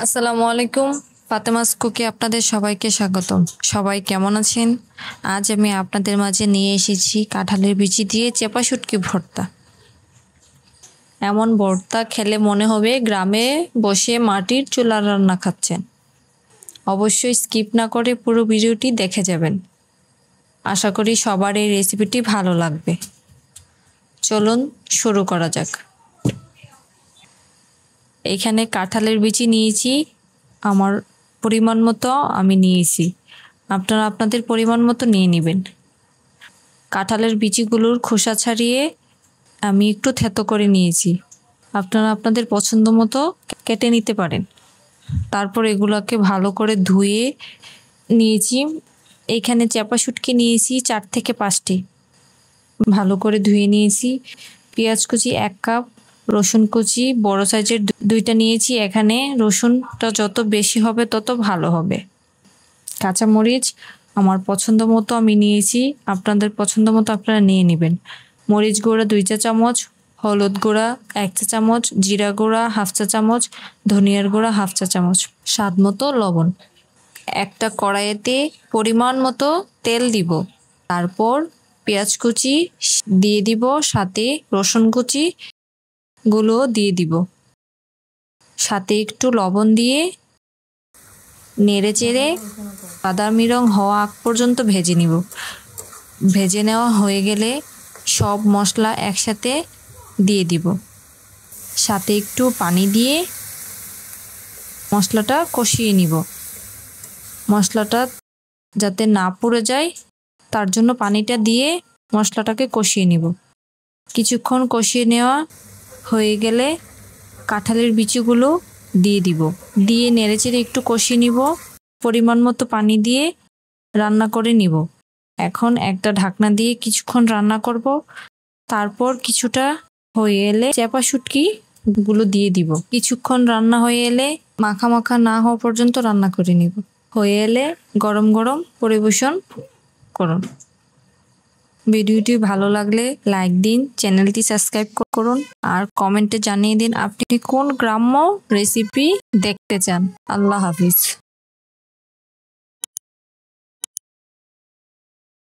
আসসালামু আলাইকুম। ফাতেমাস কুকে আপনাদের সবাইকে স্বাগতম। সবাই কেমন আছেন? আজ আমি আপনাদের মাঝে নিয়ে এসেছি কাঁঠালের বিচি দিয়ে চেপা শুটকি ভর্তা। এমন ভর্তা খেলে মনে হবে গ্রামে বসে মাটির চুলার রান্না খাচ্ছেন। অবশ্যই স্কিপ না করে পুরো ভিডিওটি দেখে যাবেন। আশা করি সবার এই রেসিপিটি ভালো লাগবে। চলুন শুরু করা যাক। এইখানে কাঁঠালের বিচি নিয়েছি, আমার পরিমাণ মতো আমি নিয়েছি, আপনারা আপনাদের পরিমাণ মতো নিয়ে নেবেন। কাঁঠালের বিচিগুলোর খোসা ছাড়িয়ে আমি একটু থেতো করে নিয়েছি, আপনারা আপনাদের পছন্দ মতো কেটে নিতে পারেন। তারপর এগুলোকে ভালো করে ধুয়ে নিয়েছি। এইখানে চেপা শুটকি নিয়েছি 4 থেকে 5টি, ভালো করে ধুয়ে নিয়েছি। পেঁয়াজ কুচি 1 কাপ, রসুন কুচি বড় সাইজের 2টা নিয়েছি। এখানে রসুনটা যত বেশি হবে তত ভালো হবে। কাঁচামরিচ আমার পছন্দ মতো আমি নিয়েছি, আপনাদের পছন্দ মতো আপনারা নিয়ে নেবেন। মরিচ গুঁড়া 2 চা চামচ, হলুদ গুঁড়া 1 চা চামচ, জিরা গুঁড়া 1/2 চা চামচ, ধনিয়ার গুঁড়া 1/2 চা চামচ, স্বাদ মতো লবণ। একটা কড়াইতে পরিমাণ মতো তেল দিব, তারপর পেঁয়াজ কুচি দিয়ে দিব, সাথে রসুন কুচি গুলো দিয়ে দিব, সাথে একটু লবণ দিয়ে নেড়ে চেড়ে বাদামি রং হওয়া আগ পর্যন্ত ভেজে নিব। ভেজে নেওয়া হয়ে গেলে সব মশলা একসাথে দিয়ে দিব, সাথে একটু পানি দিয়ে মশলাটা কষিয়ে নিব। মশলাটা যাতে না পুড়ে যায় তার জন্য পানিটা দিয়ে মশলাটাকে কষিয়ে নিব। কিছুক্ষণ কষিয়ে নেওয়া হয়ে গেলে কাঁঠালের বিচিগুলো দিয়ে দিব, দিয়ে নেড়েচেড়ে একটু কষিয়ে নিব। পরিমাণ মতো পানি দিয়ে রান্না করে নিব। এখন একটা ঢাকনা দিয়ে কিছুক্ষণ রান্না করব। তারপর কিছুটা হয়ে এলে চেপা শুটকি গুলো দিয়ে দিব। কিছুক্ষণ রান্না হয়ে এলে মাখা মাখা না হওয়া পর্যন্ত রান্না করে নিব। হয়ে এলে গরম গরম পরিবেশন করুন। ভিডিওটি ভালো লাগলে লাইক দিন, চ্যানেলটি সাবস্ক্রাইব করুন আর কমেন্টে জানিয়ে দিন আপনি কোন গ্রাম্য রেসিপি দেখতে চান। আল্লাহ হাফিজ।